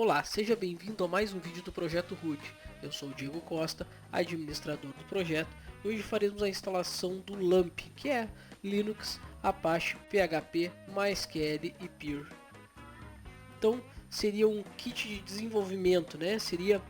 Olá, seja bem-vindo a mais um vídeo do Projeto Root. Eu sou o Diego Costa, administrador do projeto, e hoje faremos a instalação do LAMP, que é Linux, Apache, PHP, MySQL e Pure. Então, seria um kit de desenvolvimento, né? Seria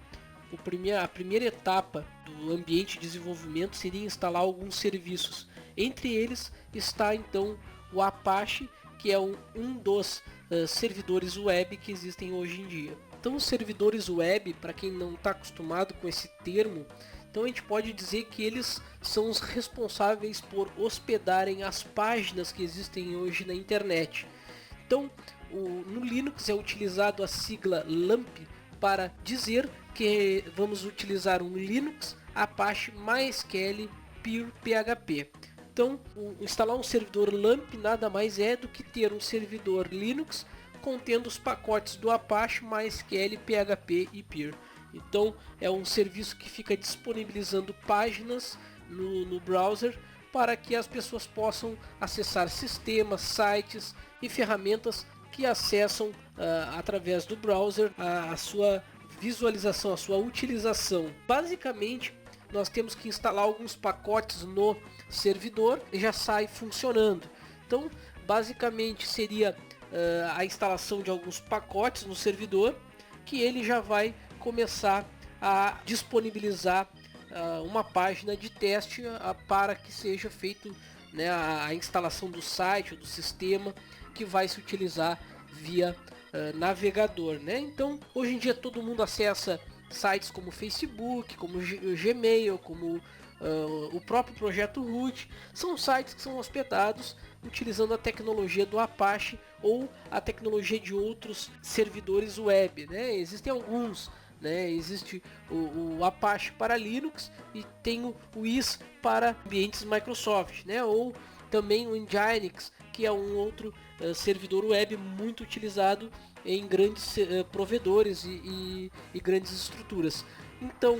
a primeira etapa do ambiente de desenvolvimento seria instalar alguns serviços. Entre eles está então o Apache, que é um dos servidores web que existem hoje em dia. Então, os servidores web, para quem não está acostumado com esse termo, então a gente pode dizer que eles são os responsáveis por hospedarem as páginas que existem hoje na internet. Então, no Linux é utilizado a sigla LAMP para dizer que vamos utilizar um Linux, Apache, MySQL, Pure, PHP. Então, instalar um servidor LAMP nada mais é do que ter um servidor Linux contendo os pacotes do Apache, MySQL, PHP e Pure. Então, é um serviço que fica disponibilizando páginas no browser para que as pessoas possam acessar sistemas, sites e ferramentas que acessam através do browser a sua visualização, a sua utilização. Basicamente, nós temos que instalar alguns pacotes no servidor e já sai funcionando. Então, basicamente seria a instalação de alguns pacotes no servidor, que ele já vai começar a disponibilizar uma página de teste para que seja feito, né, a instalação do site ou do sistema que vai se utilizar via navegador, né? Então, hoje em dia todo mundo acessa sites como Facebook, como Gmail, como o próprio Projeto Root. São sites que são hospedados utilizando a tecnologia do Apache ou a tecnologia de outros servidores web, né? Existem alguns, né? Existe o Apache para Linux e tem o IS para ambientes Microsoft, né? Ou também o Nginx, que é um outro servidor web muito utilizado em grandes provedores e grandes estruturas. Então,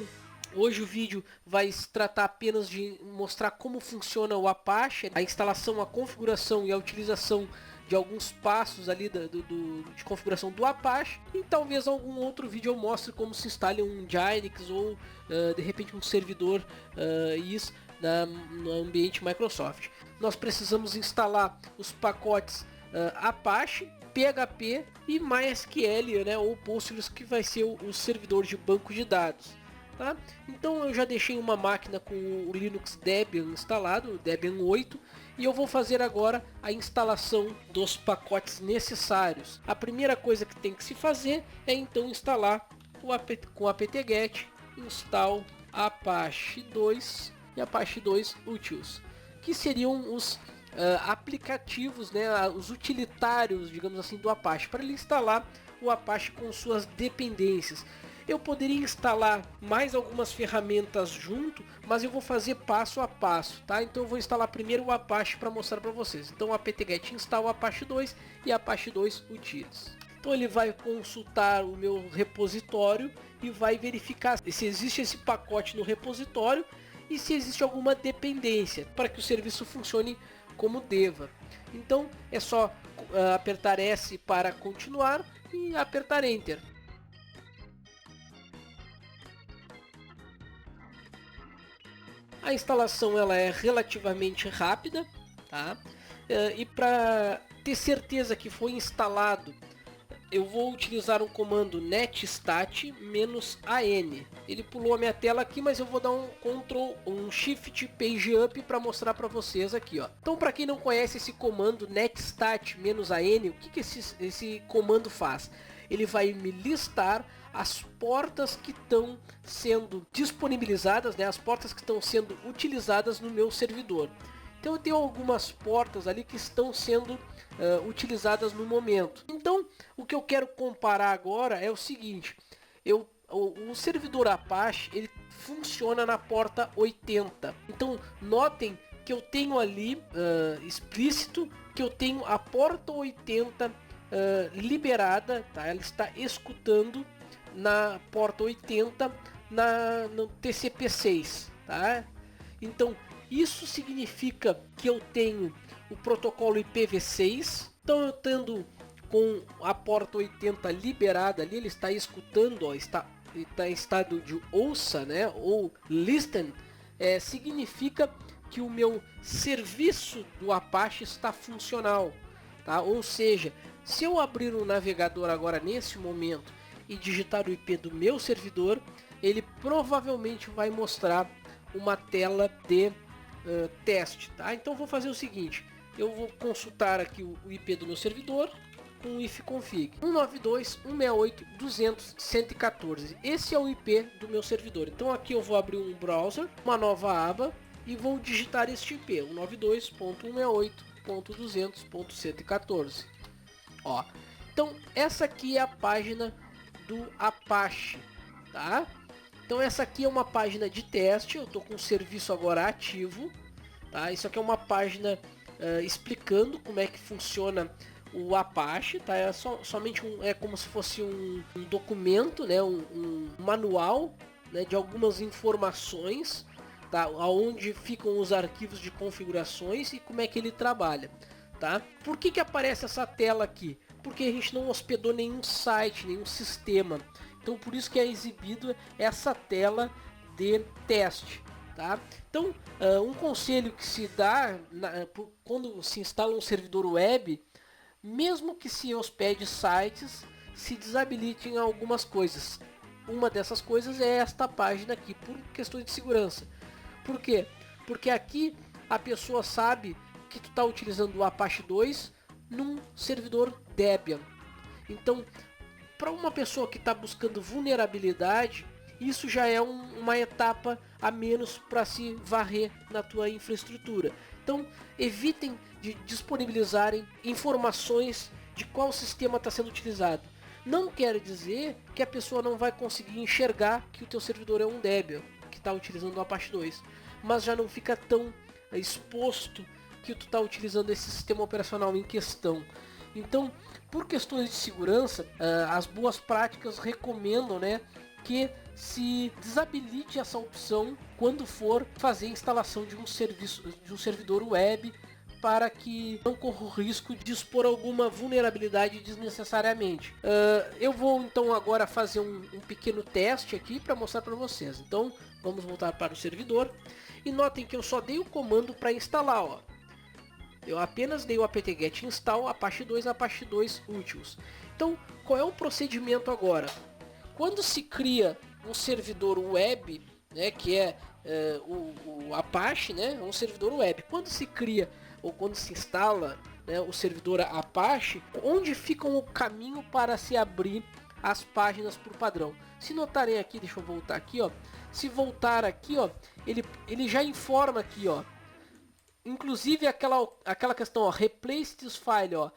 hoje o vídeo vai se tratar apenas de mostrar como funciona o Apache, a instalação, a configuração e a utilização de alguns passos ali de configuração do Apache, e talvez algum outro vídeo eu mostre como se instale um Nginx ou de repente um servidor IS no ambiente Microsoft. Nós precisamos instalar os pacotes Apache, PHP e MySQL, né, ou Postgres, que vai ser o servidor de banco de dados. Tá? Então eu já deixei uma máquina com o Linux Debian instalado, o Debian 8, e eu vou fazer agora a instalação dos pacotes necessários. A primeira coisa que tem que se fazer é então instalar com apt-get install Apache 2 e Apache 2 Utils, que seriam os aplicativos, né, os utilitários, digamos assim, do Apache, para ele instalar o Apache com suas dependências. Eu poderia instalar mais algumas ferramentas junto, mas eu vou fazer passo a passo, tá? Então eu vou instalar primeiro o Apache para mostrar para vocês. Então apt-get install Apache 2 e Apache 2 Utils. Então ele vai consultar o meu repositório e vai verificar se existe esse pacote no repositório e se existe alguma dependência para que o serviço funcione como deva. Então é só apertar S para continuar e apertar Enter. A instalação ela é relativamente rápida, tá? E para ter certeza que foi instalado, eu vou utilizar um comando netstat -an. Ele pulou a minha tela aqui, mas eu vou dar um Shift Page Up para mostrar para vocês aqui, ó. Então, para quem não conhece esse comando netstat -an, o que esse comando faz? Ele vai me listar as portas que estão sendo disponibilizadas, né? As portas que estão sendo utilizadas no meu servidor. Então eu tenho algumas portas ali que estão sendo utilizadas no momento. Então o que eu quero comparar agora é o seguinte: o servidor Apache ele funciona na porta 80. Então notem que eu tenho ali explícito que eu tenho a porta 80 liberada, tá? Ela está escutando na porta 80 no TCP6, tá? Então isso significa que eu tenho o protocolo IPv6. Então eu tendo com a porta 80 liberada ali, ele está escutando, ó, está em estado de ouça, né, ou listen, significa que o meu serviço do Apache está funcional, tá? Ou seja, se eu abrir o navegador agora nesse momento e digitar o IP do meu servidor, ele provavelmente vai mostrar uma tela de teste, tá? Então vou fazer o seguinte, eu vou consultar aqui o IP do meu servidor com o ifconfig 192.168.200.114. Esse é o IP do meu servidor. Então aqui eu vou abrir um browser, uma nova aba, e vou digitar este IP, 192.168.200.114. Ó, então essa aqui é a página do Apache, tá? Então essa aqui é uma página de teste, eu estou com o serviço agora ativo, tá? Isso aqui é uma página explicando como é que funciona o Apache, tá? É somente é como se fosse um documento, né? Um manual, né? De algumas informações, tá? Onde ficam os arquivos de configurações e como é que ele trabalha, tá? Por que aparece essa tela aqui? Porque a gente não hospedou nenhum site, nenhum sistema. Então por isso que é exibido essa tela de teste, tá? Então um conselho que se dá quando se instala um servidor web, mesmo que se hospede sites, se desabilitem algumas coisas. Uma dessas coisas é esta página aqui, por questões de segurança. Por quê? Porque aqui a pessoa sabe que tu está utilizando o Apache 2 num servidor Debian. Então, para uma pessoa que está buscando vulnerabilidade, isso já é uma etapa a menos para se varrer na tua infraestrutura. Então, evitem de disponibilizarem informações de qual sistema está sendo utilizado. Não quer dizer que a pessoa não vai conseguir enxergar que o teu servidor é um Debian, que está utilizando o Apache 2, mas já não fica tão exposto que tu está utilizando esse sistema operacional em questão. Então, por questões de segurança, as boas práticas recomendam, né, que se desabilite essa opção quando for fazer a instalação de um servidor web, para que não corra o risco de expor alguma vulnerabilidade desnecessariamente. Eu vou então agora fazer um pequeno teste aqui para mostrar para vocês. Então vamos voltar para o servidor e notem que eu só dei o comando para instalar, ó. Eu apenas dei o apt-get install Apache 2 Apache 2 Utils. Então qual é o procedimento agora? Quando se cria um servidor web, né, que é o Apache, né, um servidor web. Quando se cria ou quando se instala, né, o servidor Apache, onde fica o caminho para se abrir as páginas por padrão? Se notarem aqui, deixa eu voltar aqui, ó. Se voltar aqui, ó, ele já informa aqui, ó. Inclusive aquela questão, ó, replace this file, ó,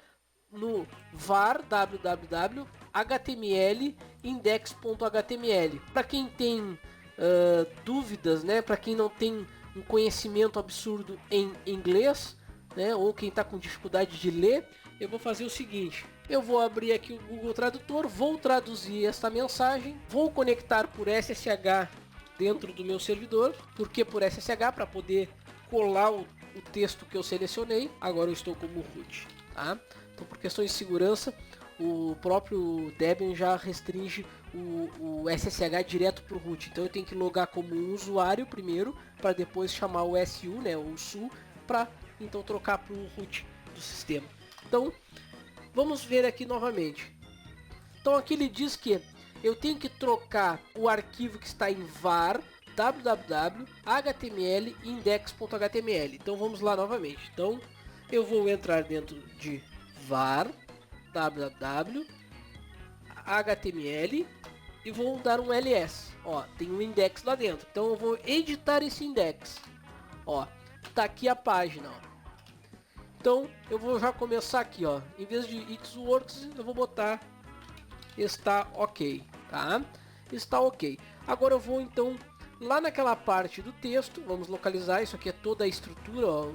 no var www html index.html. Para quem tem dúvidas, né, para quem não tem um conhecimento absurdo em inglês, né, ou quem está com dificuldade de ler, eu vou fazer o seguinte: eu vou abrir aqui o Google Tradutor, vou traduzir esta mensagem, vou conectar por SSH dentro do meu servidor. Por que por SSH? Para poder colar o texto que eu selecionei. Agora eu estou como root, tá? Então, por questões de segurança, o próprio Debian já restringe o SSH direto para o root. Então eu tenho que logar como um usuário primeiro, para depois chamar o SU, né, o SU, para então trocar para o root do sistema. Então vamos ver aqui novamente. Então aqui ele diz que eu tenho que trocar o arquivo que está em var www html index.html. Então vamos lá novamente. Então eu vou entrar dentro de var www html e vou dar um ls. Ó, tem um index lá dentro. Então eu vou editar esse index. Ó, tá aqui a página, ó. Então eu vou já começar aqui, ó. Em vez de it works, eu vou botar está ok, tá? Está ok. Agora eu vou então lá naquela parte do texto, vamos localizar, isso aqui é toda a estrutura, ó,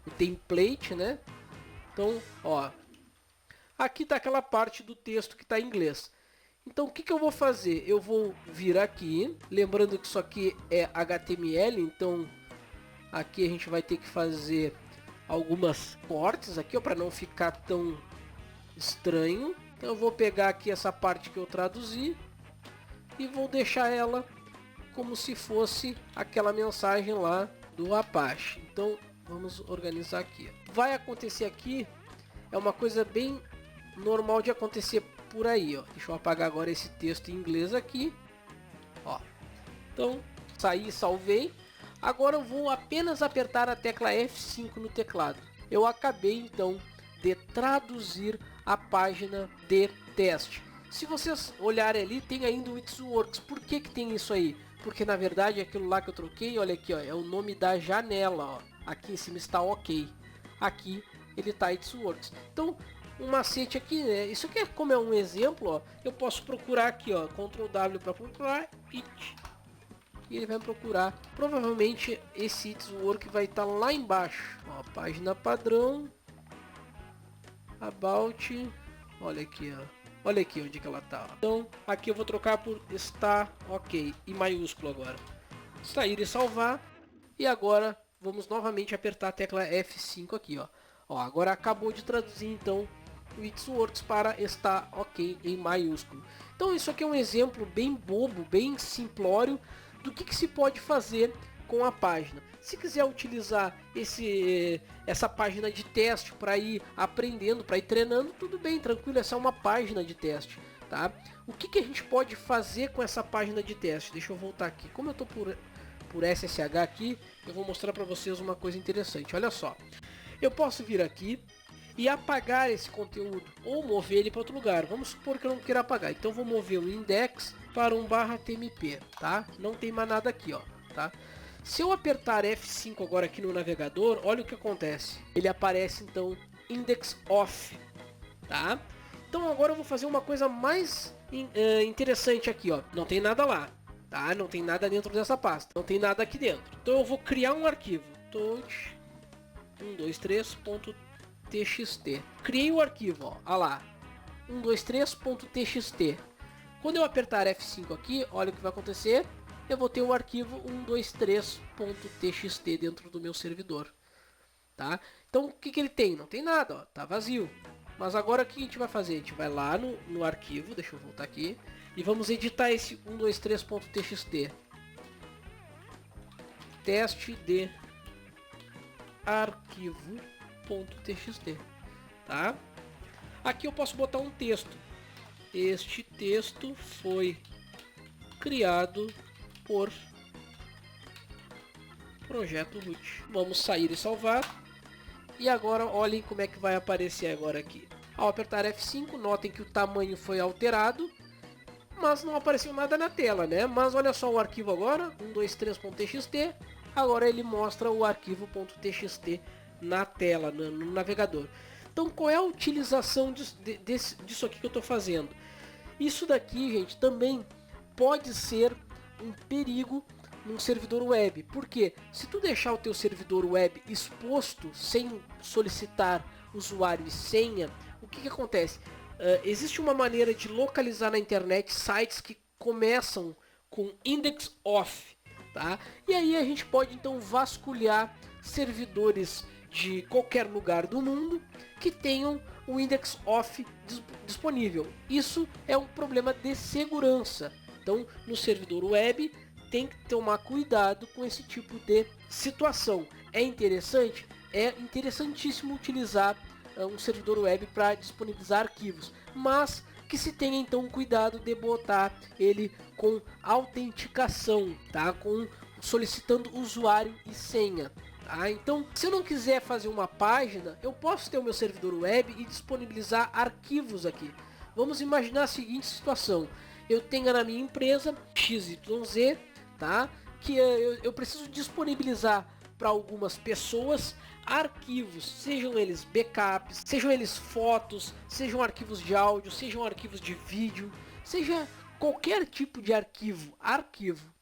o template, né? Então, ó, aqui tá aquela parte do texto que está em inglês. Então o que eu vou fazer? Eu vou vir aqui, lembrando que isso aqui é HTML, então aqui a gente vai ter que fazer algumas cortes aqui, para não ficar tão estranho. Então eu vou pegar aqui essa parte que eu traduzi e vou deixar ela como se fosse aquela mensagem lá do Apache. Então vamos organizar aqui. Vai acontecer aqui, é uma coisa bem normal de acontecer por aí, ó. Deixa eu apagar agora esse texto em inglês aqui, ó. Então saí, salvei. Agora eu vou apenas apertar a tecla F5 no teclado. Eu acabei então de traduzir a página de teste. Se vocês olharem ali, tem ainda o It Works. Por que que tem isso aí? Porque na verdade aquilo lá que eu troquei, olha aqui, ó, é o nome da janela, ó. Aqui em cima está OK. Aqui ele está It Works. Então, um macete aqui, né? Isso aqui é como é um exemplo, ó. Eu posso procurar aqui, ó, Ctrl W para procurar It. E ele vai procurar. Provavelmente esse It Works vai estar lá embaixo. Ó, página padrão. About. Olha aqui, ó. Olha aqui onde que ela tá. Ó. Então, aqui eu vou trocar por está OK, em maiúsculo agora. Sair e salvar. E agora vamos novamente apertar a tecla F5 aqui, ó. Ó, agora acabou de traduzir então o It Works para está OK em maiúsculo. Então isso aqui é um exemplo bem bobo, bem simplório do que se pode fazer com a página. Se quiser utilizar essa página de teste para ir aprendendo, para ir treinando, tudo bem, tranquilo, essa é uma página de teste, tá? O que a gente pode fazer com essa página de teste? Deixa eu voltar aqui. Como eu estou por SSH aqui, eu vou mostrar para vocês uma coisa interessante. Olha só, eu posso vir aqui e apagar esse conteúdo ou mover ele para outro lugar. Vamos supor que eu não queira apagar, então vou mover o index para um /tmp, tá? Não tem mais nada aqui, ó, tá? Se eu apertar F5 agora aqui no navegador, olha o que acontece. Ele aparece então index off, tá? Então agora eu vou fazer uma coisa mais interessante aqui, ó. Não tem nada lá, tá? Não tem nada dentro dessa pasta, não tem nada aqui dentro. Então eu vou criar um arquivo, touch123.txt. Criei o arquivo, ó, olha lá, 123.txt. Quando eu apertar F5 aqui, olha o que vai acontecer. Eu vou ter o arquivo 123.txt dentro do meu servidor, tá? Então o que ele tem? Não tem nada, ó, tá vazio. Mas agora o que a gente vai fazer? A gente vai lá no arquivo, deixa eu voltar aqui, e vamos editar esse 123.txt. Teste de arquivo.txt, tá? Aqui eu posso botar um texto. Este texto foi criado por Projeto Root. Vamos sair e salvar. E agora olhem como é que vai aparecer agora aqui. Ao apertar F5, notem que o tamanho foi alterado, mas não apareceu nada na tela, né? Mas olha só o arquivo agora, 123.txt. Agora ele mostra o arquivo.txt na tela, no navegador. Então qual é a utilização disso aqui que eu estou fazendo? Isso daqui, gente, também pode ser um perigo num servidor web. Porque se tu deixar o teu servidor web exposto sem solicitar usuário e senha, o que acontece? Existe uma maneira de localizar na internet sites que começam com index off, tá? E aí a gente pode então vasculhar servidores de qualquer lugar do mundo que tenham o index off disponível. Isso é um problema de segurança. Então, no servidor web, tem que tomar cuidado com esse tipo de situação. É interessante? É interessantíssimo utilizar um servidor web para disponibilizar arquivos, mas que se tenha então cuidado de botar ele com autenticação, tá? Solicitando usuário e senha. Tá? Então, se eu não quiser fazer uma página, eu posso ter o meu servidor web e disponibilizar arquivos aqui. Vamos imaginar a seguinte situação. Eu tenho na minha empresa XYZ, tá? Que eu preciso disponibilizar para algumas pessoas arquivos, sejam eles backups, sejam eles fotos, sejam arquivos de áudio, sejam arquivos de vídeo, seja qualquer tipo de arquivo,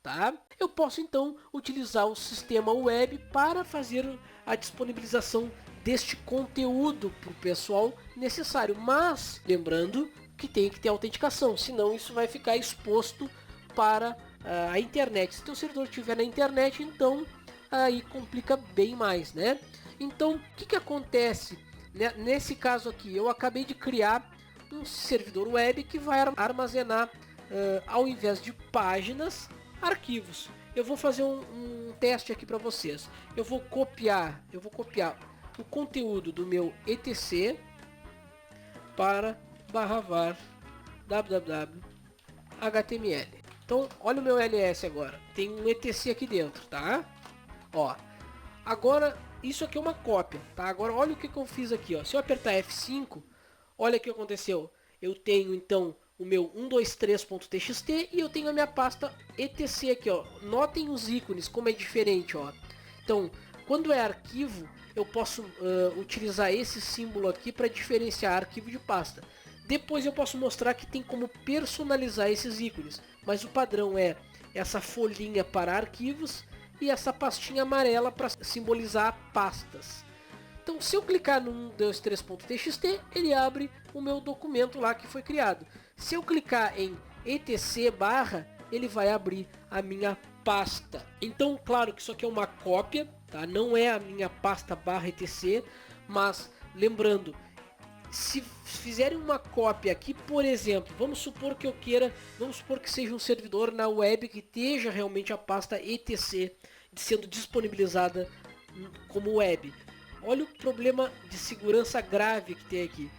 tá? Eu posso então utilizar o sistema web para fazer a disponibilização deste conteúdo para o pessoal necessário, mas lembrando que tem que ter autenticação, senão isso vai ficar exposto para a internet. Se o teu servidor estiver na internet, então aí complica bem mais, né? Então, o que acontece Nesse caso aqui, eu acabei de criar um servidor web que vai armazenar, ao invés de páginas, arquivos. Eu vou fazer um teste aqui para vocês. Eu vou copiar o conteúdo do meu etc para /var www html. Então, olha o meu ls agora. Tem um etc aqui dentro, tá? Ó, agora isso aqui é uma cópia, tá? Agora olha o que eu fiz aqui, ó. Se eu apertar F5, olha o que aconteceu. Eu tenho então o meu 123.txt e eu tenho a minha pasta etc aqui, ó. Notem os ícones como é diferente, ó. Então, quando é arquivo, eu posso utilizar esse símbolo aqui para diferenciar arquivo de pasta. Depois eu posso mostrar que tem como personalizar esses ícones, mas o padrão é essa folhinha para arquivos e essa pastinha amarela para simbolizar pastas. Então, se eu clicar no 123.txt, ele abre o meu documento lá que foi criado. Se eu clicar em etc barra, ele vai abrir a minha pasta. Então, claro que isso aqui é uma cópia, tá? Não é a minha pasta barra etc, mas lembrando, se fizerem uma cópia aqui, por exemplo, vamos supor que seja um servidor na web que esteja realmente a pasta etc sendo disponibilizada como web. Olha o problema de segurança grave que tem aqui.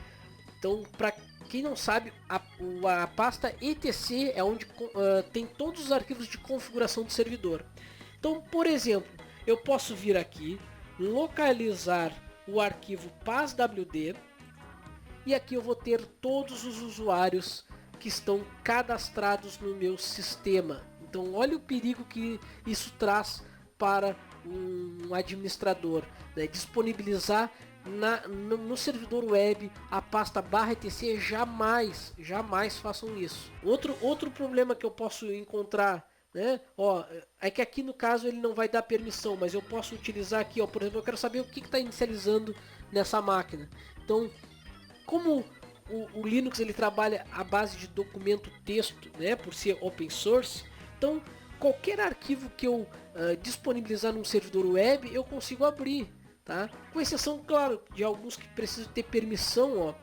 Então, para quem não sabe, a pasta etc é onde tem todos os arquivos de configuração do servidor. Então, por exemplo, eu posso vir aqui, localizar o arquivo paswd, e aqui eu vou ter todos os usuários que estão cadastrados no meu sistema. Então olha o perigo que isso traz para um administrador, né? Disponibilizar no servidor web a pasta /etc, jamais façam isso. Outro problema que eu posso encontrar, né? Ó, é que aqui no caso ele não vai dar permissão, mas eu posso utilizar aqui, ó, por exemplo, eu quero saber o que está inicializando nessa máquina. Então, como o Linux ele trabalha à base de documento texto, né, por ser open source, então qualquer arquivo que eu disponibilizar num servidor web eu consigo abrir, tá? Com exceção, claro, de alguns que precisam ter permissão, ó.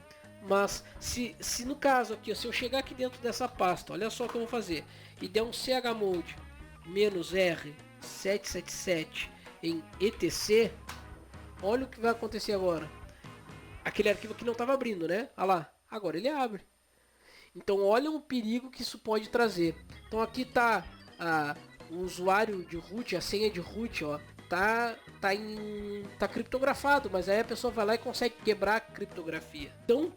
Mas se no caso aqui, ó, se eu chegar aqui dentro dessa pasta, olha só o que eu vou fazer, e der um chmod -r 777 em etc, olha o que vai acontecer agora. Aquele arquivo que não estava abrindo, né? Olha lá, agora ele abre. Então olha o perigo que isso pode trazer. Então aqui está o usuário de root, a senha de root, ó, tá criptografado, mas aí a pessoa vai lá e consegue quebrar a criptografia. Então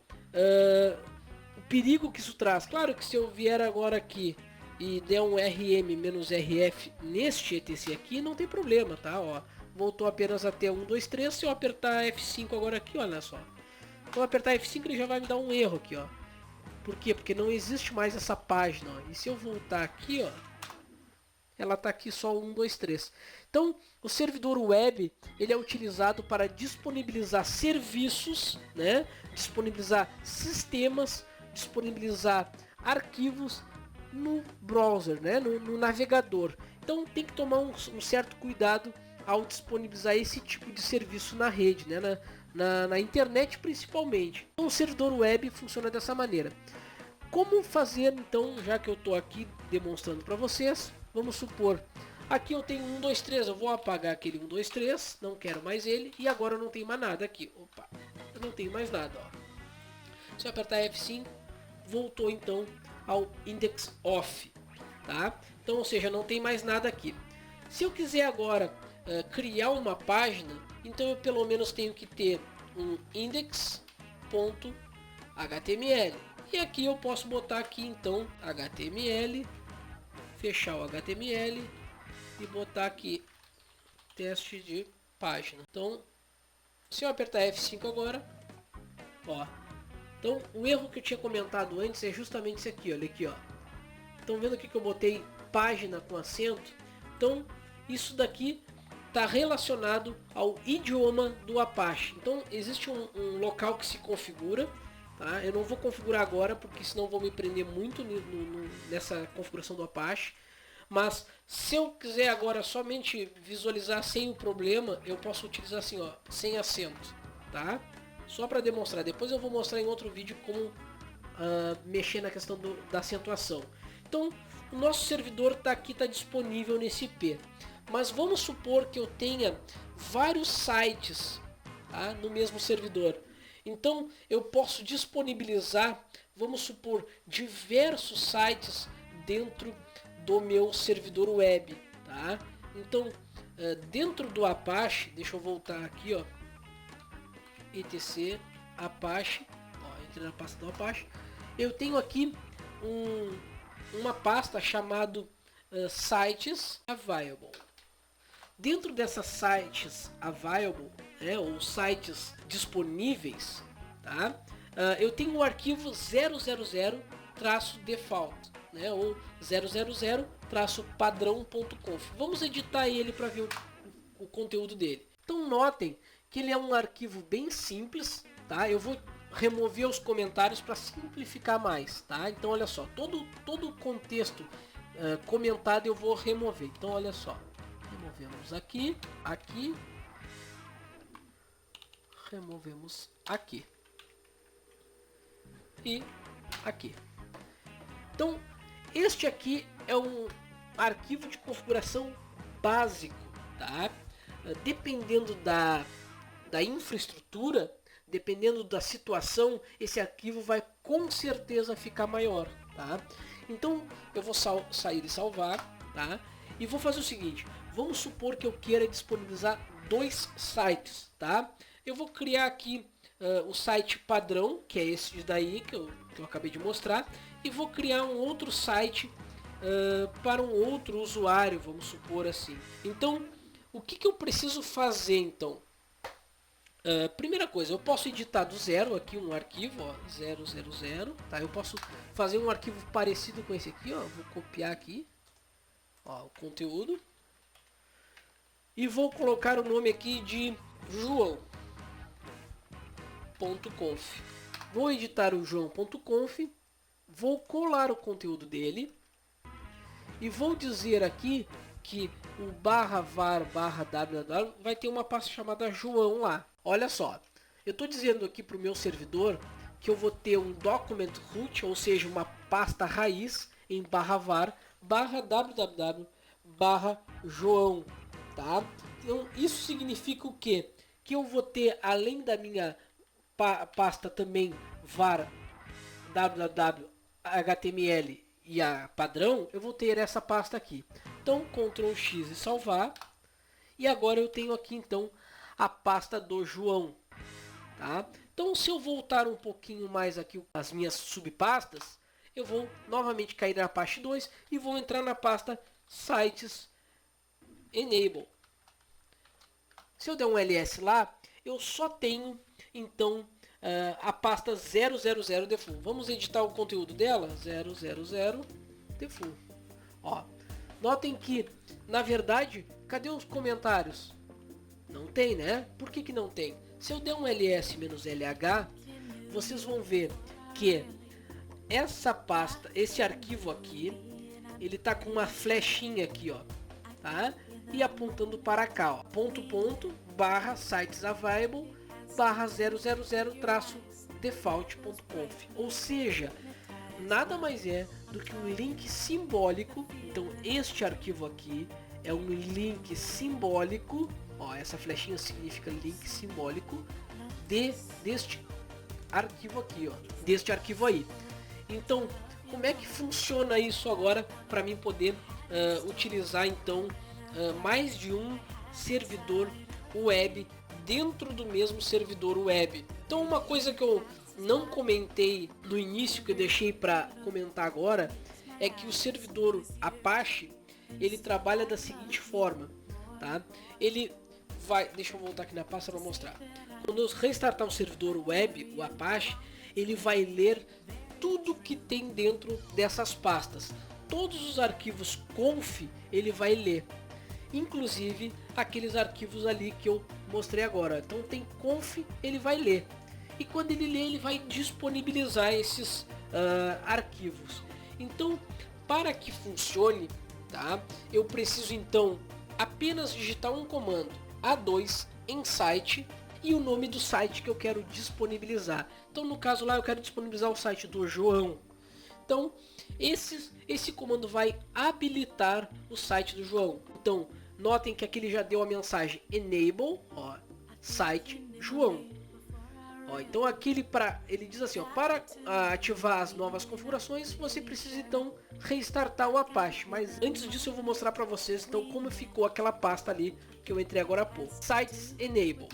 o perigo que isso traz, claro que se eu vier agora aqui e der um rm-rf neste etc aqui, não tem problema, tá? Ó, voltou apenas até 1, 2, 3. Se eu apertar F5 agora aqui, olha só. Então apertar F5 ele já vai me dar um erro aqui, ó. Por quê? Porque não existe mais essa página, ó. E se eu voltar aqui, ó, ela tá aqui só 1, 2, 3. Então, o servidor web, ele é utilizado para disponibilizar serviços, né? Disponibilizar sistemas, disponibilizar arquivos no browser, né? No navegador. Então, tem que tomar um certo cuidado ao disponibilizar esse tipo de serviço na rede, né? Na internet principalmente. Então, o servidor web funciona dessa maneira. Como fazer então, já que eu estou aqui demonstrando para vocês, vamos supor, aqui eu tenho 1, 2, 3, eu vou apagar aquele 1, 2, 3, não quero mais ele, e agora eu não tenho mais nada aqui. Opa, eu não tenho mais nada, ó. Se eu apertar F5, voltou então ao index off, tá? Então, ou seja, não tem mais nada aqui. Se eu quiser agora criar uma página, então eu pelo menos tenho que ter um index.html. E aqui eu posso botar aqui então HTML, fechar o HTML e botar aqui teste de página. Então, se eu apertar F5 agora, ó. Então, o erro que eu tinha comentado antes é justamente esse aqui, olha aqui, ó. Estão vendo aqui que eu botei página com acento? Então, isso daqui está relacionado ao idioma do Apache. Então, existe um local que se configura. Tá? Eu não vou configurar agora, porque senão vou me prender muito nessa configuração do Apache. Mas se eu quiser agora somente visualizar sem o problema, eu posso utilizar assim, ó, sem acento. Tá? só para demonstrar. Depois eu vou mostrar em outro vídeo como mexer na questão da acentuação. Então o nosso servidor está disponível nesse IP. Mas vamos supor que eu tenha vários sites, tá, no mesmo servidor. Então eu posso disponibilizar, vamos supor, diversos sites dentro do meu servidor web, tá? Então dentro do Apache, deixa eu voltar aqui, ó, etc Apache, ó, entrei na pasta do Apache. Eu tenho aqui uma pasta chamado sites available. Dentro dessas sites available, né, ou sites disponíveis, tá? Eu tenho o arquivo 000-default, né, ou 000-padrão.conf. Vamos editar ele para ver o conteúdo dele. Então notem que ele é um arquivo bem simples, tá? Eu vou remover os comentários para simplificar mais, tá? Então olha só, todo o contexto comentado eu vou remover. Então olha só, removemos aqui, removemos aqui e aqui. Então este aqui é um arquivo de configuração básico, tá? Dependendo da infraestrutura, dependendo da situação, esse arquivo vai com certeza ficar maior, tá? Então eu vou sair e salvar, tá? E vou fazer o seguinte, vamos supor que eu queira disponibilizar 2 sites, tá? Eu vou criar aqui o site padrão, que é esse daí que eu acabei de mostrar, e vou criar um outro site para um outro usuário, vamos supor assim. Então o que eu preciso fazer então? Primeira coisa, eu posso editar do zero aqui um arquivo, ó, 000, tá? Eu posso fazer um arquivo parecido com esse aqui, ó, vou copiar aqui, ó, o conteúdo, e vou colocar o nome aqui de joão.conf. Vou editar o joão.conf, vou colar o conteúdo dele, e vou dizer aqui que o /var/www vai ter uma pasta chamada João lá. Olha só, eu estou dizendo aqui para o meu servidor que eu vou ter um document root, ou seja, uma pasta raiz em /var/www/joão, tá? Então isso significa o quê? Que eu vou ter, além da minha pasta também var www html e a padrão, eu vou ter essa pasta aqui. Então Ctrl X e salvar. E agora eu tenho aqui então a pasta do João, tá? Então se eu voltar um pouquinho mais aqui as minhas subpastas, eu vou novamente cair na pasta 2 e vou entrar na pasta Sites Enable. Se eu der um ls lá, eu só tenho então a pasta 000 default. Vamos editar o conteúdo dela, 000 default. Ó, notem que na verdade, cadê os comentários? Não tem, né? Por que não tem? Se eu der um ls-lh, vocês vão ver que essa pasta, esse arquivo aqui, ele tá com uma flechinha aqui, ó, tá? E apontando para cá, ó, /sites available /000-default.conf. Ou seja, nada mais é do que um link simbólico. Então este arquivo aqui é um link simbólico, ó, essa flechinha significa link simbólico deste arquivo aqui, ó, deste arquivo aí. Então, como é que funciona isso agora para mim poder utilizar então mais de um servidor web dentro do mesmo servidor web? Então, uma coisa que eu não comentei no início, que eu deixei para comentar agora, é que o servidor Apache, ele trabalha da seguinte forma, tá? Ele vai, deixa eu voltar aqui na pasta para mostrar. Quando eu restartar o servidor web, o Apache, ele vai ler tudo que tem dentro dessas pastas. Todos os arquivos conf ele vai ler, inclusive aqueles arquivos ali que eu mostrei agora. Então tem conf, ele vai ler, e quando ele lê, ele vai disponibilizar esses arquivos. Então, para que funcione, tá, eu preciso então apenas digitar um comando A2 em site, e o nome do site que eu quero disponibilizar. Então no caso lá eu quero disponibilizar o site do João. Então esse comando vai habilitar o site do João. Então notem que aqui ele já deu a mensagem enable, ó, site João. Ó, então aqui ele diz assim, ó, para ativar as novas configurações você precisa então restartar o Apache. Mas antes disso eu vou mostrar para vocês então como ficou aquela pasta ali que eu entrei agora há pouco. Sites enable.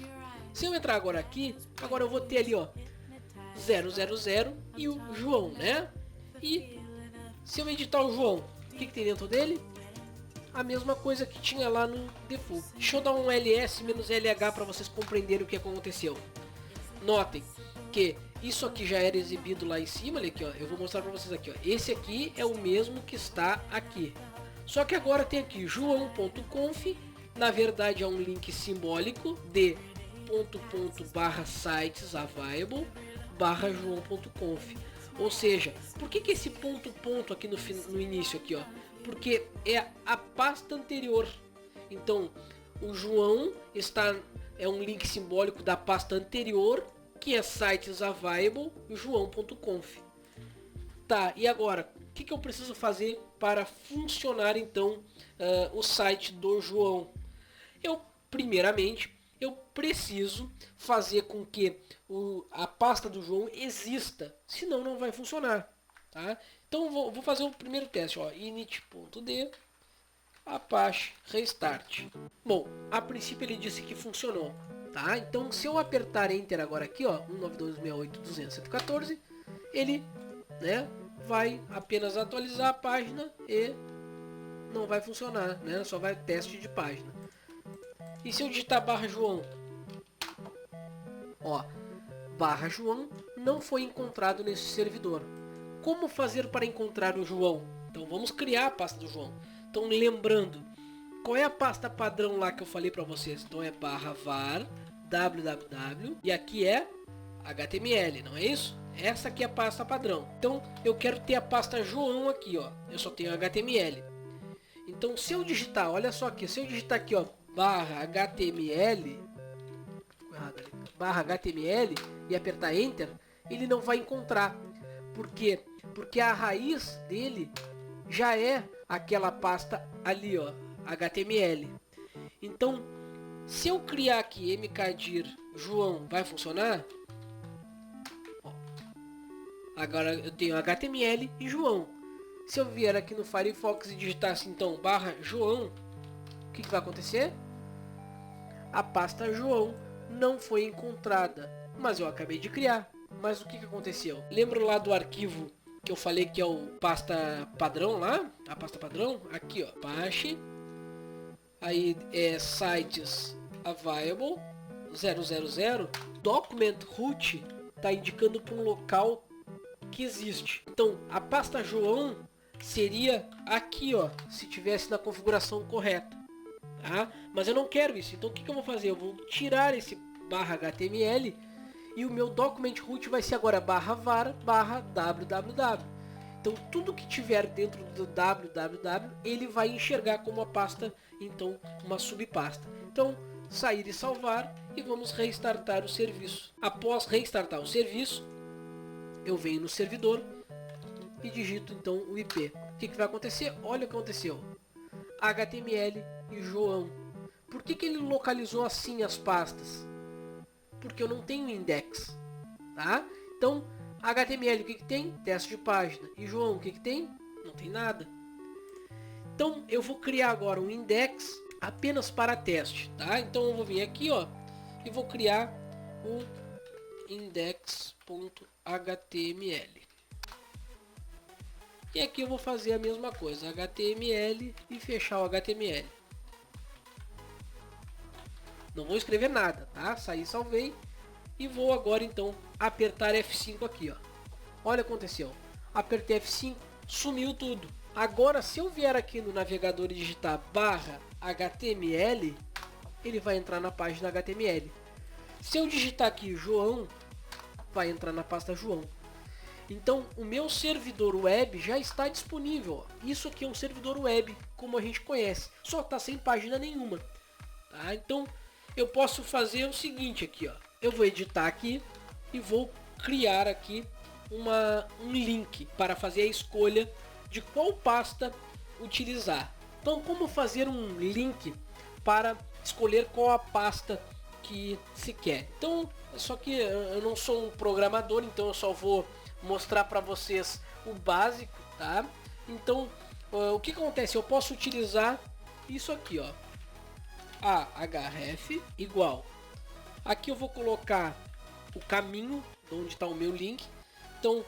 Se eu entrar agora aqui, agora eu vou ter ali, ó, 000 e o João, né? E se eu editar o João, o que tem dentro dele? A mesma coisa que tinha lá no default. Deixa eu dar um ls-lh para vocês compreenderem o que aconteceu. Notem que isso aqui já era exibido lá em cima, olha aqui, ó. Eu vou mostrar para vocês aqui, ó. Esse aqui é o mesmo que está aqui. Só que agora tem aqui joão.conf, na verdade é um link simbólico de /sites available /joão.conf. Ou seja, por que esse ponto aqui no início aqui, ó? Porque é a pasta anterior. Então, o João é um link simbólico da pasta anterior, que é sites available joão.conf. Tá, e agora, o que eu preciso fazer para funcionar então o site do João? Primeiramente, eu preciso fazer com que a pasta do João exista, senão não vai funcionar. Tá? Então vou fazer o primeiro teste, ó, init.d Apache restart. Bom, a princípio ele disse que funcionou, tá? Então se eu apertar Enter agora aqui, ó, 192.168.214, ele, né, vai apenas atualizar a página e não vai funcionar, né? Só vai teste de página. E se eu digitar /João, ó, /João não foi encontrado nesse servidor. Como fazer para encontrar o João? Então vamos criar a pasta do João. Então lembrando, qual é a pasta padrão lá que eu falei para vocês? Então é /var www e aqui é HTML, não é isso? Essa aqui é a pasta padrão. Então eu quero ter a pasta João aqui, ó. Eu só tenho HTML. Então se eu digitar, olha só aqui, se eu digitar aqui, ó, /HTML, /HTML e apertar Enter, ele não vai encontrar. Por quê? Porque a raiz dele já é aquela pasta ali, ó, HTML. Então, se eu criar aqui mkdir João, vai funcionar? Ó, agora eu tenho HTML e João. Se eu vier aqui no Firefox e digitar assim, então, /João, o que vai acontecer? A pasta João não foi encontrada, mas eu acabei de criar. Mas o que aconteceu? Lembra lá do arquivo que eu falei que é o pasta padrão lá? A pasta padrão? Aqui, ó, Apache. Aí é sites available 000. Document root está indicando para um local que existe. Então, a pasta João seria aqui, ó, se tivesse na configuração correta. Tá? Mas eu não quero isso. Então, o que eu vou fazer? Eu vou tirar esse /HTML e o meu document root vai ser agora /var /www. Então tudo que tiver dentro do www ele vai enxergar como uma pasta, então uma subpasta. Então sair e salvar e vamos restartar o serviço. Após restartar o serviço, eu venho no servidor e digito então o IP. O que vai acontecer? Olha o que aconteceu. HTML e João. Por que ele localizou assim as pastas? Porque eu não tenho index, tá? Então, HTML o que tem? Teste de página. E João o que tem? Não tem nada. Então, eu vou criar agora um index apenas para teste, tá? Então, eu vou vir aqui, ó, e vou criar o index.html. E aqui eu vou fazer a mesma coisa, HTML e fechar o HTML. Não vou escrever nada, tá? Saí, salvei. E vou agora então apertar F5 aqui, ó. Olha o que aconteceu. Apertei F5, sumiu tudo. Agora se eu vier aqui no navegador e digitar /HTML, ele vai entrar na página HTML. Se eu digitar aqui João, vai entrar na pasta João. Então o meu servidor web já está disponível, ó. Isso aqui é um servidor web como a gente conhece, só está sem página nenhuma, tá? Então eu posso fazer o seguinte aqui, ó. Eu vou editar aqui e vou criar aqui um link para fazer a escolha de qual pasta utilizar. Então, como fazer um link para escolher qual a pasta que se quer? Então, só que eu não sou um programador, então eu só vou mostrar para vocês o básico, tá? Então, o que acontece? Eu posso utilizar isso aqui, ó. A href igual. Aqui eu vou colocar o caminho de onde está o meu link. Então,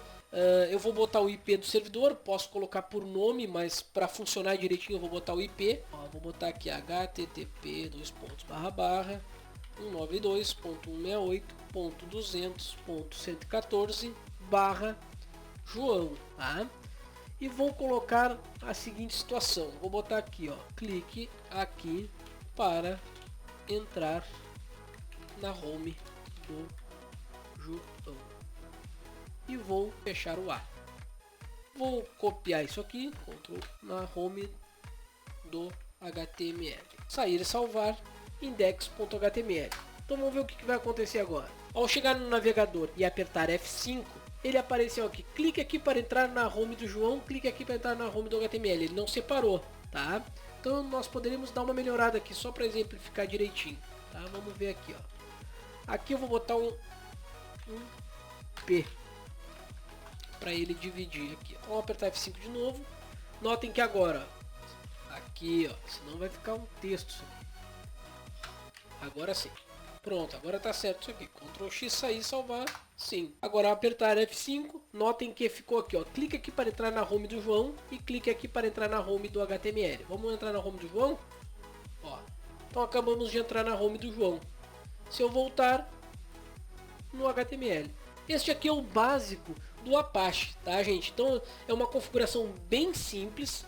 eu vou botar o IP do servidor, posso colocar por nome, mas para funcionar direitinho eu vou botar o IP. Ó, vou botar aqui http://192.168.200.114/João, tá? E vou colocar a seguinte situação. Vou botar aqui, ó, clique aqui para entrar na home do João. E vou fechar o A. Vou copiar isso aqui, Ctrl na home do HTML. Sair e salvar index.html. Então vamos ver o que vai acontecer agora. Ao chegar no navegador e apertar F5, ele apareceu aqui. Clique aqui para entrar na home do João, clique aqui para entrar na home do HTML. Ele não separou, tá? Então nós poderíamos dar uma melhorada aqui só para exemplificar direitinho, tá? Vamos ver aqui, ó. Aqui eu vou botar um P para ele dividir aqui. Vamos apertar F5 de novo. Notem que agora, aqui, ó, senão vai ficar um texto isso aqui. Agora sim. Pronto, agora tá certo isso aqui. Ctrl X, sair, salvar. Sim. Agora apertar F5. Notem que ficou aqui, ó. Clique aqui para entrar na home do João e clique aqui para entrar na home do HTML. Vamos entrar na home do João? Ó. Então acabamos de entrar na home do João. Se eu voltar no HTML. Este aqui é o básico do Apache, tá, gente? Então é uma configuração bem simples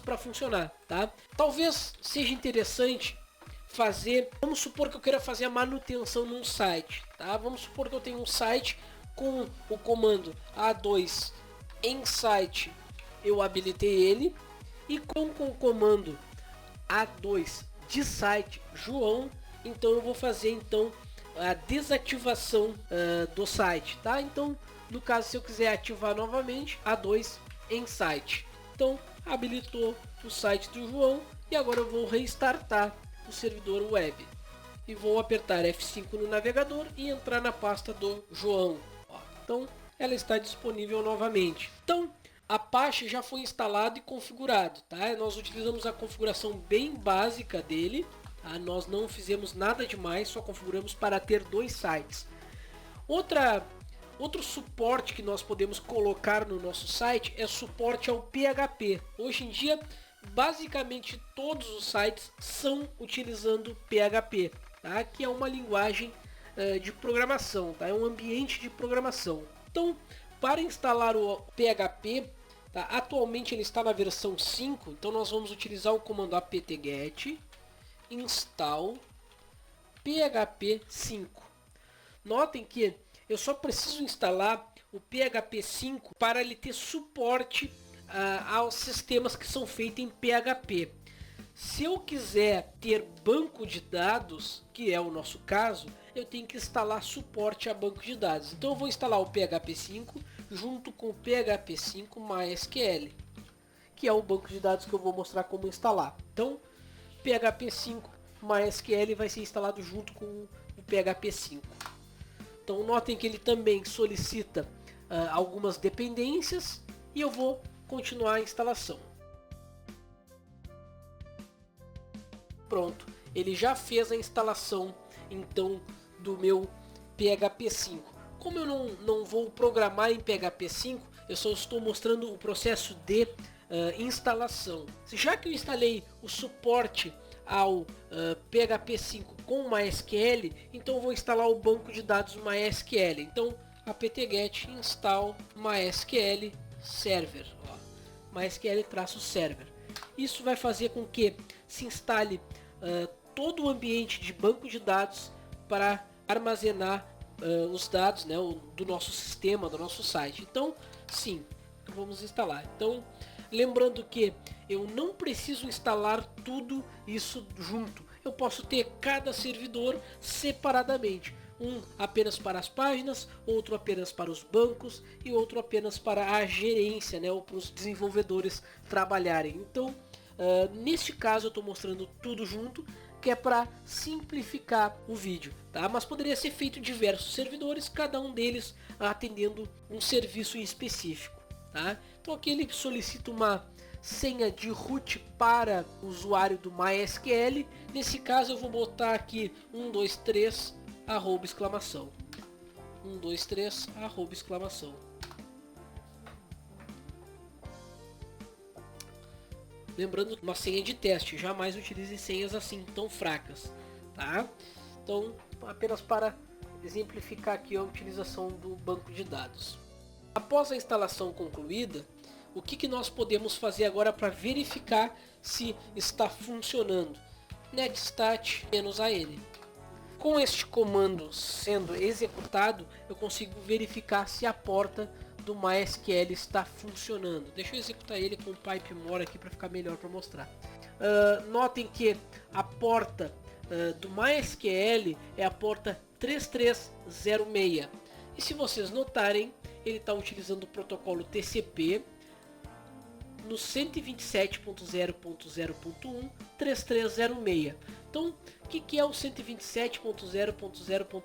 para funcionar, tá? Talvez seja interessante fazer, vamos supor que eu queira fazer a manutenção num site, tá? Vamos supor que eu tenho um site com o comando A2 em site, eu habilitei ele, e com o comando A2 de site João, então eu vou fazer então a desativação do site, tá? Então, no caso, se eu quiser ativar novamente, A2 em site. Então, habilitou o site do João e agora eu vou restartar o servidor web. E vou apertar F5 no navegador e entrar na pasta do João. Ó, então, ela está disponível novamente. Então, Apache já foi instalado e configurado, tá? Nós utilizamos a configuração bem básica dele. Nós não fizemos nada demais, só configuramos para ter 2 sites. Outro suporte que nós podemos colocar no nosso site é suporte ao PHP. Hoje em dia, basicamente todos os sites são utilizando PHP, tá? Que é uma linguagem de programação, tá? É um ambiente de programação. Então, para instalar o PHP, tá? Atualmente ele está na versão 5, então nós vamos utilizar o comando apt-get install PHP 5. Notem que eu só preciso instalar o PHP 5 para ele ter suporte aos sistemas que são feitos em PHP. Se eu quiser ter banco de dados, que é o nosso caso, eu tenho que instalar suporte a banco de dados. Então eu vou instalar o PHP 5 junto com o PHP 5 MySQL, que é o banco de dados que eu vou mostrar como instalar. Então, PHP 5 MySQL vai ser instalado junto com o PHP 5. Então notem que ele também solicita algumas dependências e eu vou continuar a instalação. Pronto, ele já fez a instalação então do meu PHP 5. Como eu não vou programar em PHP 5, eu só estou mostrando o processo de instalação. Já que eu instalei o suporte ao PHP 5 com MySQL, então eu vou instalar o banco de dados MySQL. Então apt-get install MySQL server, MySQL-server. Isso vai fazer com que se instale todo o ambiente de banco de dados para armazenar os dados, né, do nosso sistema, do nosso site. Então, sim, vamos instalar. Então, lembrando que eu não preciso instalar tudo isso junto. eu posso ter cada servidor separadamente. Um apenas para as páginas, outro apenas para os bancos e outro apenas para a gerência, né, ou para os desenvolvedores trabalharem. Então, neste caso eu estou mostrando tudo junto, que é para simplificar o vídeo, tá? Mas poderia ser feito diversos servidores, cada um deles atendendo um serviço em específico, tá? Então aqui ele solicita uma senha de root para o usuário do MySQL. Nesse caso eu vou botar aqui 123 arroba exclamação. 123 arroba exclamação. Lembrando, uma senha de teste, jamais utilize senhas assim tão fracas, tá? Então, apenas para exemplificar aqui a utilização do banco de dados. Após a instalação concluída, o que nós podemos fazer agora para verificar se está funcionando? netstat-an. Com este comando sendo executado, eu consigo verificar se a porta do MySQL está funcionando. Deixa eu executar ele com o pipemore aqui para ficar melhor para mostrar. Notem que a porta do MySQL é a porta 3306. E se vocês notarem, ele está utilizando o protocolo TCP no 127.0.0.1 3306. Então, o que é o 127.0.0.1?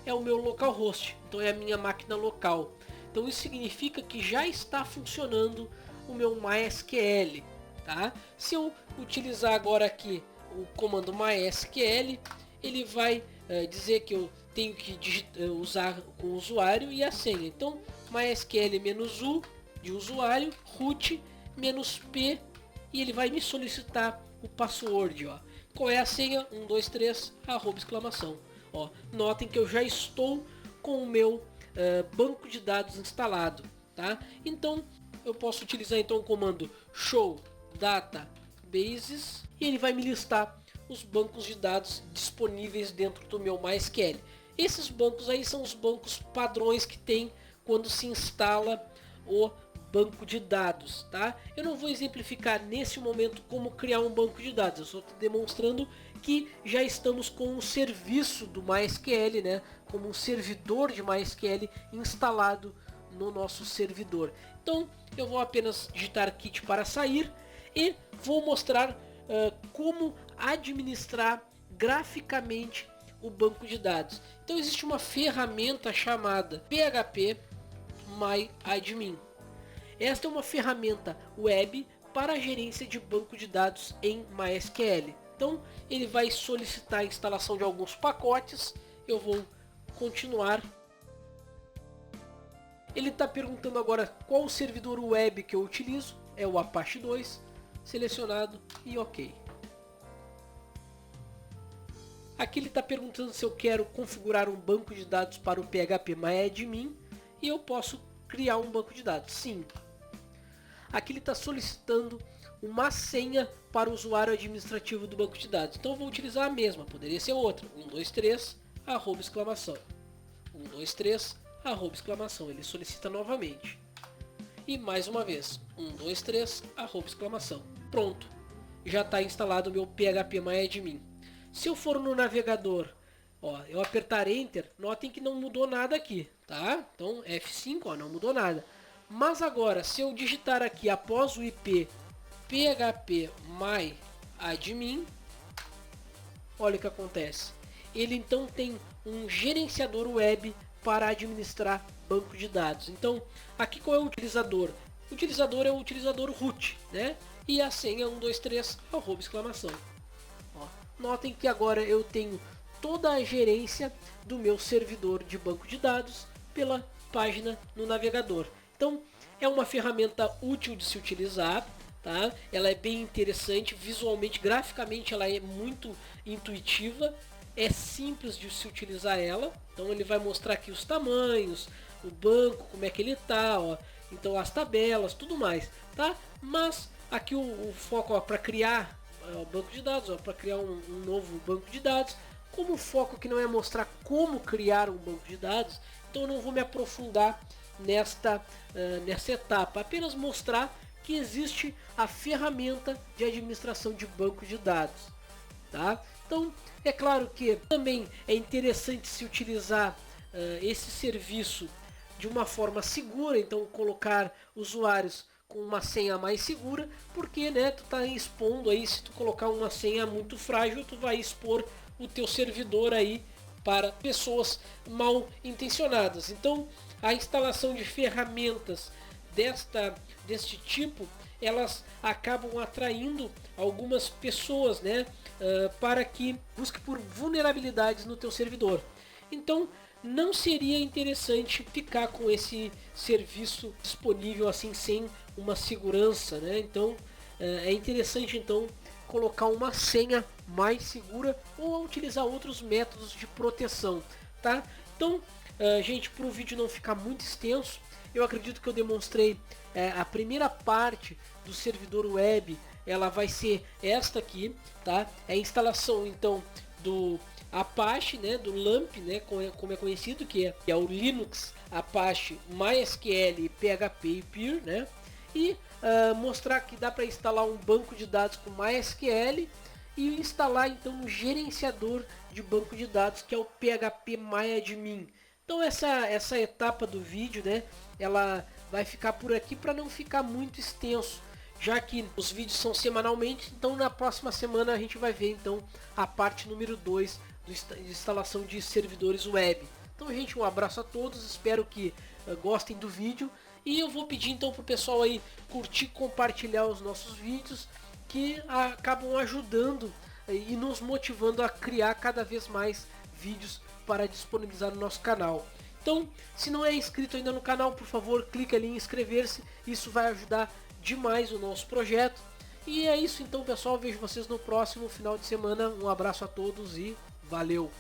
É o meu localhost, então é a minha máquina local. Então isso significa que já está funcionando o meu MySQL, tá? Se eu utilizar agora aqui o comando MySQL, ele vai dizer que eu tenho que usar com o usuário e a senha. Então MySQL-u de usuário, root -p, e ele vai me solicitar o password, ó. Qual é a senha? 123 arroba exclamação. Ó, notem que eu já estou com o meu banco de dados instalado, tá? Então eu posso utilizar então o comando show databases e ele vai me listar os bancos de dados disponíveis dentro do meu MySQL. Esses bancos aí são os bancos padrões que tem quando se instala o banco de dados, tá? Eu não vou exemplificar nesse momento como criar um banco de dados, eu só estou demonstrando que já estamos com um serviço do MySQL, né? Como um servidor de MySQL instalado no nosso servidor. Então eu vou apenas digitar kit para sair e vou mostrar como administrar graficamente o banco de dados. Então existe uma ferramenta chamada phpMyAdmin. Esta é uma ferramenta web para a gerência de banco de dados em MySQL. Então ele vai solicitar a instalação de alguns pacotes. Eu vou continuar. Ele está perguntando agora qual o servidor web que eu utilizo. É o Apache 2. Selecionado e OK. Aqui ele está perguntando se eu quero configurar um banco de dados para o phpMyAdmin. E eu posso criar um banco de dados. Sim. Aqui ele está solicitando uma senha para o usuário administrativo do banco de dados. Então eu vou utilizar a mesma, poderia ser outra. 123 arroba exclamação. 123 arroba exclamação. Ele solicita novamente. E mais uma vez. 123 arroba exclamação. Pronto. Já está instalado o meu phpMyAdmin. Se eu for no navegador, ó, eu apertar Enter, notem que não mudou nada aqui, tá? Então F5, ó, não mudou nada. Mas agora, se eu digitar aqui após o IP phpMyAdmin, olha o que acontece. Ele então tem um gerenciador web para administrar banco de dados. Então, aqui qual é o utilizador? O utilizador é o utilizador root, né? E a senha 123 arroba exclamação. Ó, notem que agora eu tenho toda a gerência do meu servidor de banco de dados pela página no navegador. Então é uma ferramenta útil de se utilizar, tá? Ela é bem interessante, visualmente, graficamente ela é muito intuitiva, é simples de se utilizar ela. Então ele vai mostrar aqui os tamanhos, o banco, como é que ele tá, ó. Então as tabelas, tudo mais, tá? Mas aqui o foco para criar o banco de dados, para criar um novo banco de dados. Como o foco aqui não é mostrar como criar um banco de dados, então eu não vou me aprofundar nessa etapa, apenas mostrar que existe a ferramenta de administração de banco de dados, tá? Então é claro que também é interessante se utilizar esse serviço de uma forma segura, então colocar usuários com uma senha mais segura, porque né, tu tá expondo aí, se tu colocar uma senha muito frágil, tu vai expor o teu servidor aí para pessoas mal intencionadas. Então a instalação de ferramentas deste tipo, elas acabam atraindo algumas pessoas, né, para que busque por vulnerabilidades no teu servidor. Então não seria interessante ficar com esse serviço disponível assim sem uma segurança, né? Então é interessante então colocar uma senha mais segura ou utilizar outros métodos de proteção, tá? Então, gente, para o vídeo não ficar muito extenso, eu acredito que eu demonstrei a primeira parte do servidor web. Ela vai ser esta aqui, tá? É a instalação então do Apache, né, do LAMP, né, como é conhecido, que é o Linux, Apache, MySQL, PHP e Pure, né? E mostrar que dá para instalar um banco de dados com MySQL e instalar então um gerenciador de banco de dados, que é o phpMyAdmin. Então essa etapa do vídeo, né, ela vai ficar por aqui para não ficar muito extenso, já que os vídeos são semanalmente. Então na próxima semana a gente vai ver então a parte número 2 de instalação de servidores web. Então, gente, um abraço a todos, espero que gostem do vídeo, e eu vou pedir então pro pessoal aí curtir, compartilhar os nossos vídeos, que acabam ajudando e nos motivando a criar cada vez mais vídeos para disponibilizar no nosso canal. Então, se não é inscrito ainda no canal, por favor, clique ali em inscrever-se, isso vai ajudar demais o nosso projeto. E é isso então, pessoal, vejo vocês no próximo final de semana. Um abraço a todos e valeu!